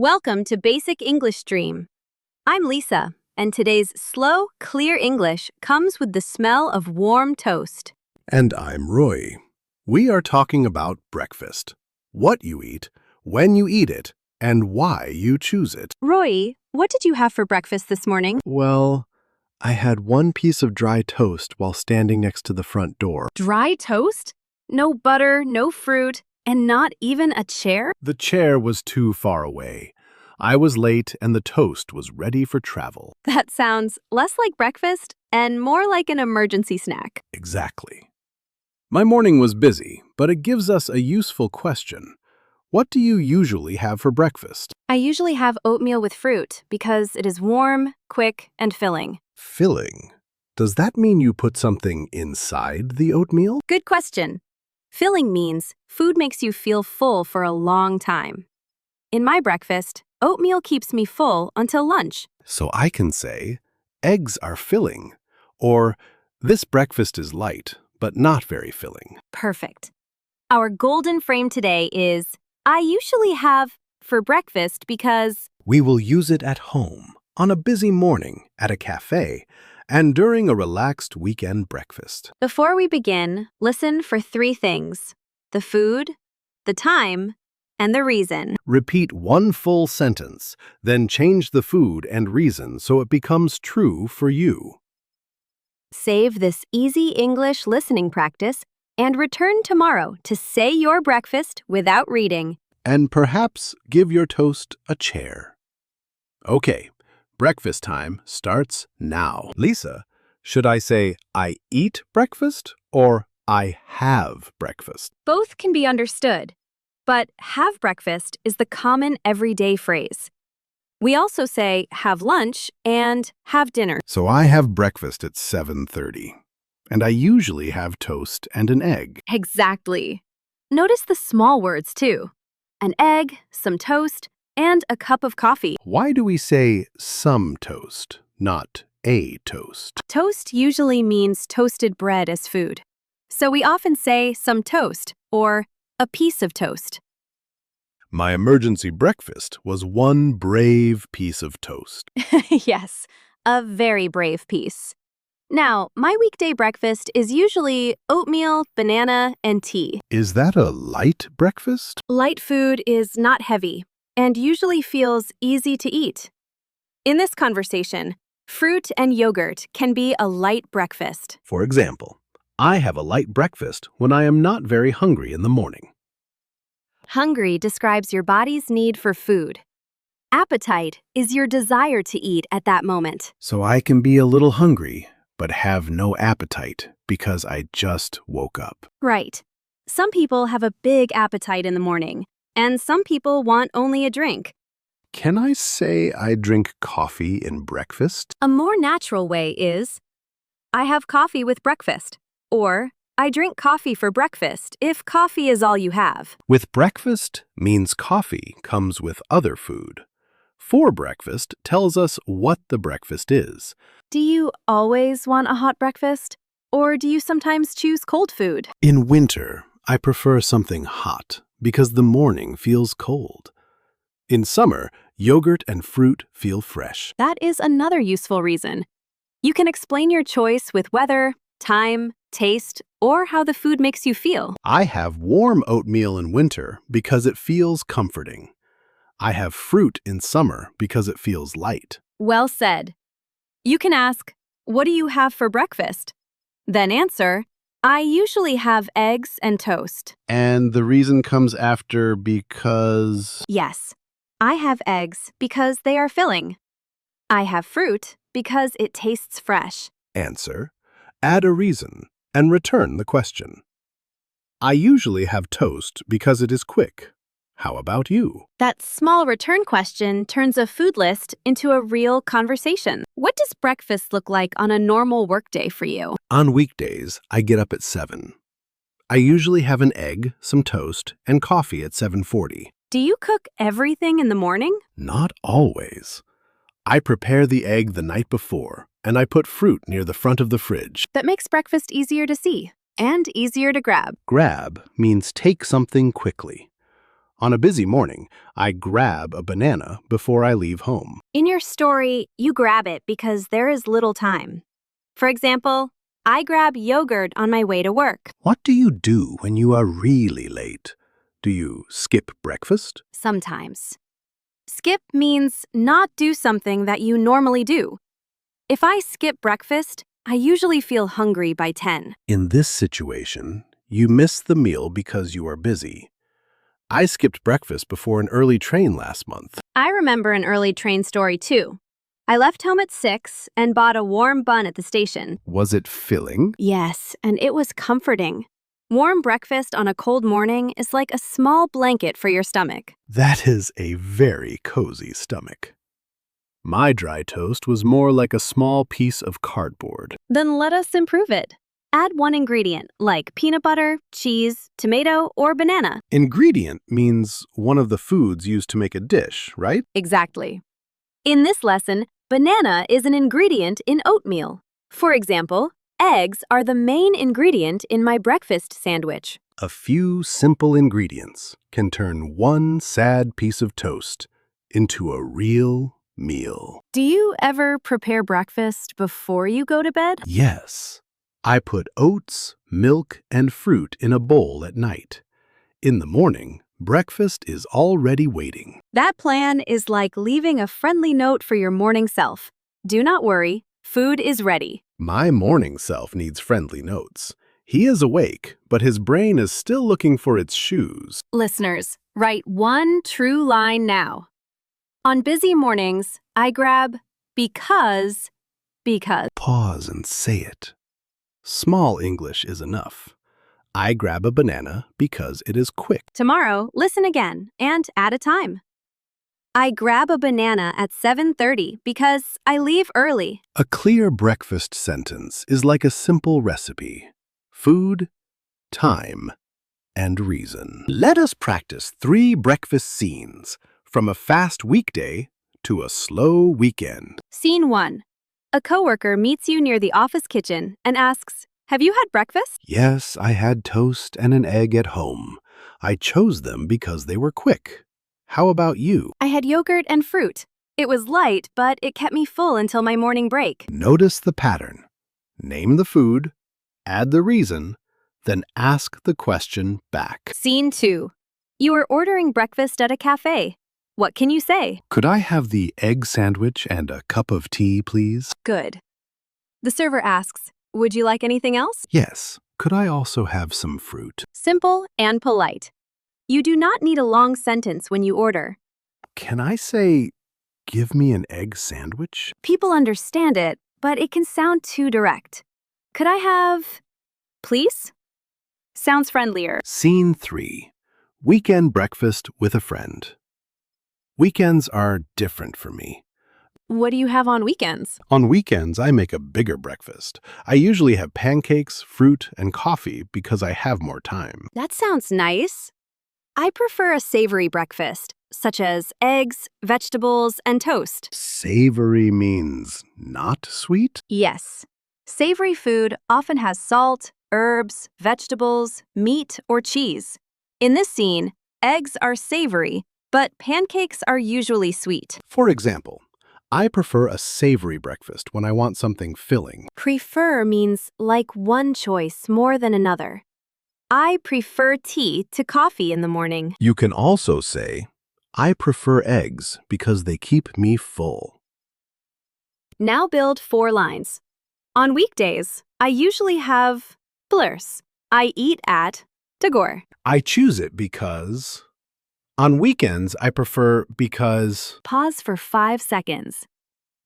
Welcome to Basic English Stream. I'm Lisa, and today's slow, clear English comes with the smell of warm toast. And I'm Roy. We are talking about breakfast. What you eat, when you eat it, and why you choose it. Roy, what did you have for breakfast this morning? Well, I had one piece of dry toast while standing next to the front door. Dry toast? No butter, no fruit, and not even a chair? The chair was too far away. I was late and the toast was ready for travel. That sounds less like breakfast and more like an emergency snack. Exactly. My morning was busy, but it gives us a useful question. What do you usually have for breakfast? I usually have oatmeal with fruit because it is warm, quick, and filling. Filling? Does that mean you put something inside the oatmeal? Good question. Filling means food makes you feel full for a long time. In my breakfast, oatmeal keeps me full until lunch. So I can say, eggs are filling, or this breakfast is light, but not very filling. Perfect. Our golden frame today is, I usually have for breakfast because We will use it at home, on a busy morning, at a cafe, and during a relaxed weekend breakfast. before we begin, listen for three things: the food, the time, and the reason. Repeat one full sentence, then change the food and reason so it becomes true for you. Save this easy English listening practice and return tomorrow to say your breakfast without reading. And perhaps give your toast a chair. Okay, breakfast time starts now. Lisa, should I say I eat breakfast or I have breakfast? Both can be understood, but have breakfast is the common everyday phrase. We also say have lunch and have dinner. So I have breakfast at 7:30, and I usually have toast and an egg. Exactly. Notice the small words too: an egg, some toast, and a cup of coffee. Why do we say some toast, not a toast? Toast usually means toasted bread as food. So we often say some toast or a piece of toast. My emergency breakfast was one brave piece of toast. Yes, a very brave piece. Now, my weekday breakfast is usually oatmeal, banana, and tea. Is that a light breakfast? Light food is not heavy and usually feels easy to eat. In this conversation, fruit and yogurt can be a light breakfast. For example, I have a light breakfast when I am not very hungry in the morning. Hungry describes your body's need for food. Appetite is your desire to eat at that moment. So I can be a little hungry, but have no appetite because I just woke up. Right. Some people have a big appetite in the morning, and some people want only a drink. Can I say I drink coffee in breakfast? A more natural way is, I have coffee with breakfast, or I drink coffee for breakfast if coffee is all you have. With breakfast means coffee comes with other food. For breakfast tells us what the breakfast is. Do you always want a hot breakfast, or do you sometimes choose cold food? In winter, I prefer something hot because the morning feels cold. In summer, yogurt and fruit feel fresh. That is another useful reason. You can explain your choice with weather, time, taste, or how the food makes you feel. I have warm oatmeal in winter because it feels comforting. I have fruit in summer because it feels light. Well said. You can ask, what do you have for breakfast? Then answer, I usually have eggs and toast. And the reason comes after because... Yes, I have eggs because they are filling. I have fruit because it tastes fresh. Answer, add a reason, and return the question. I usually have toast because it is quick. How about you? That small return question turns a food list into a real conversation. What does breakfast look like on a normal workday for you? On weekdays, I get up at 7. I usually have an egg, some toast, and coffee at 7:40. Do you cook everything in the morning? Not always. I prepare the egg the night before, and I put fruit near the front of the fridge. That makes breakfast easier to see and easier to grab. Grab means take something quickly. On a busy morning, I grab a banana before I leave home. In your story, you grab it because there is little time. For example, I grab yogurt on my way to work. What do you do when you are really late? Do you skip breakfast? Sometimes. Skip means not do something that you normally do. If I skip breakfast, I usually feel hungry by 10. In this situation, you miss the meal because you are busy. I skipped breakfast before an early train last month. I remember an early train story too. I left home at 6 and bought a warm bun at the station. Was it filling? Yes, and it was comforting. Warm breakfast on a cold morning is like a small blanket for your stomach. That is a very cozy stomach. My dry toast was more like a small piece of cardboard. Then let us improve it. Add one ingredient, like peanut butter, cheese, tomato, or banana. Ingredient means one of the foods used to make a dish, right? Exactly. In this lesson, banana is an ingredient in oatmeal. For example, eggs are the main ingredient in my breakfast sandwich. A few simple ingredients can turn one sad piece of toast into a real meal. Do you ever prepare breakfast before you go to bed? Yes. I put oats, milk, and fruit in a bowl at night. In the morning, breakfast is already waiting. That plan is like leaving a friendly note for your morning self. Do not worry, food is ready. My morning self needs friendly notes. He is awake, but his brain is still looking for its shoes. Listeners, write one true line now. On busy mornings, I grab because. Pause and say it. Small English is enough. I grab a banana because it is quick. Tomorrow, listen again and add a time. I grab a banana at 7:30 because I leave early. A clear breakfast sentence is like a simple recipe. Food, time, and reason. Let us practice 3 breakfast scenes, from a fast weekday to a slow weekend. Scene 1. A coworker meets you near the office kitchen and asks, "Have you had breakfast?" Yes, I had toast and an egg at home. I chose them because they were quick. How about you? I had yogurt and fruit. It was light, but it kept me full until my morning break. Notice the pattern. Name the food, add the reason, then ask the question back. Scene 2. You are ordering breakfast at a cafe. What can you say? Could I have the egg sandwich and a cup of tea, please? Good. The server asks, "Would you like anything else?" Yes. Could I also have some fruit? Simple and polite. You do not need a long sentence when you order. Can I say, give me an egg sandwich? People understand it, but it can sound too direct. Could I have, please? Sounds friendlier. Scene 3. Weekend breakfast with a friend. Weekends are different for me. What do you have on weekends? On weekends, I make a bigger breakfast. I usually have pancakes, fruit, and coffee because I have more time. That sounds nice. I prefer a savory breakfast, such as eggs, vegetables, and toast. Savory means not sweet? Yes. Savory food often has salt, herbs, vegetables, meat, or cheese. In this scene, eggs are savory, but pancakes are usually sweet. For example, I prefer a savory breakfast when I want something filling. Prefer means like one choice more than another. I prefer tea to coffee in the morning. You can also say, I prefer eggs because they keep me full. Now build 4 lines. On weekdays, I usually have blurs. I eat at Tagore. I choose it because... On weekends, I prefer because... Pause for 5 seconds.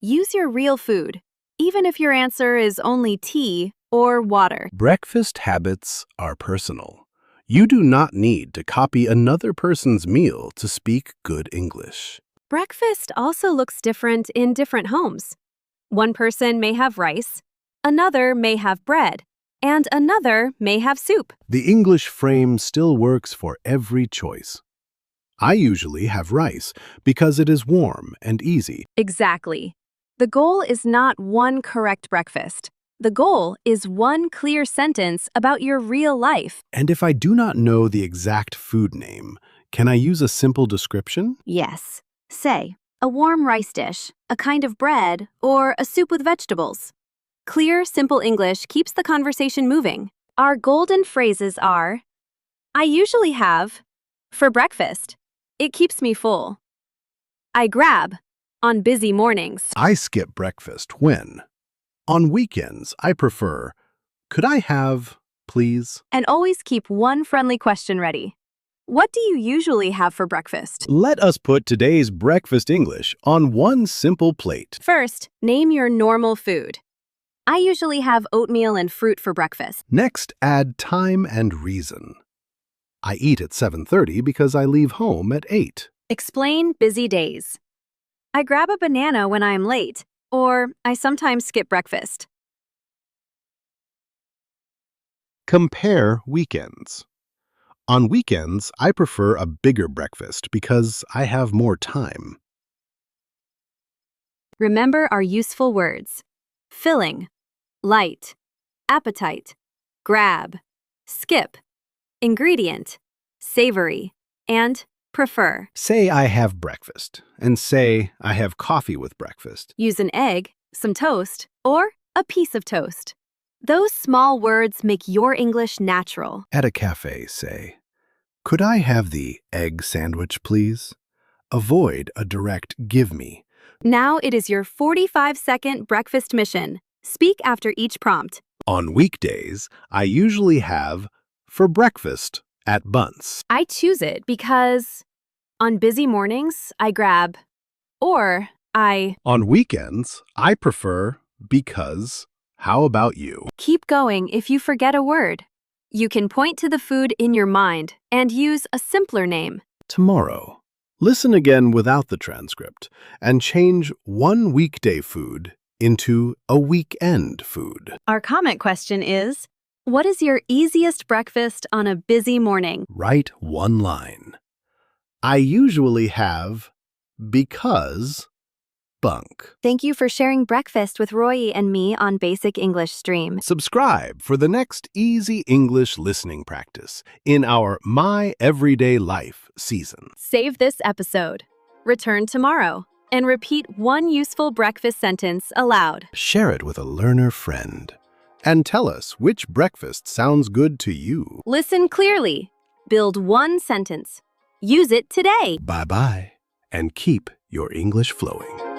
Use your real food, even if your answer is only tea or water. Breakfast habits are personal. You do not need to copy another person's meal to speak good English. Breakfast also looks different in different homes. One person may have rice, another may have bread, and another may have soup. The English frame still works for every choice. I usually have rice because it is warm and easy. Exactly. The goal is not one correct breakfast. The goal is one clear sentence about your real life. And if I do not know the exact food name, Can I use a simple description? Yes. Say, a warm rice dish, a kind of bread, or a soup with vegetables. Clear, simple English keeps the conversation moving. Our golden phrases are, I usually have, for breakfast. It keeps me full. I grab, on busy mornings. I skip breakfast when? On weekends, I prefer. Could I have, please? And always keep one friendly question ready. What do you usually have for breakfast? Let us put today's breakfast English on one simple plate. First, name your normal food. I usually have oatmeal and fruit for breakfast. Next, add time and reason. I eat at 7:30 because I leave home at 8. Explain busy days. I grab a banana when I am late, or I sometimes skip breakfast. Compare weekends. On weekends, I prefer a bigger breakfast because I have more time. Remember our useful words. Filling, light, appetite, grab, skip, ingredient, savory, and prefer. Say I have breakfast, and say I have coffee with breakfast. Use an egg, some toast, or a piece of toast. Those small words make your English natural. At a cafe, say, could I have the egg sandwich, please? Avoid a direct give me. Now it is your 45-second breakfast mission. Speak after each prompt. On weekdays, I usually have for breakfast at Bunce. I choose it because on busy mornings, I grab, or I On weekends, I prefer because. How about you? keep going if you forget a word. You can point to the food in your mind and use a simpler name. Tomorrow. Listen again without the transcript and change one weekday food into a weekend food. Our comment question is, what is your easiest breakfast on a busy morning? Write one line. I usually have because bunk. Thank you for sharing breakfast with Royi and me on Basic English Stream. Subscribe for the next easy English listening practice in our My Everyday Life season. Save this episode. Return tomorrow and repeat one useful breakfast sentence aloud. Share it with a learner friend and tell us which breakfast sounds good to you. Listen clearly. Build one sentence. Use it today. Bye-bye and keep your English flowing.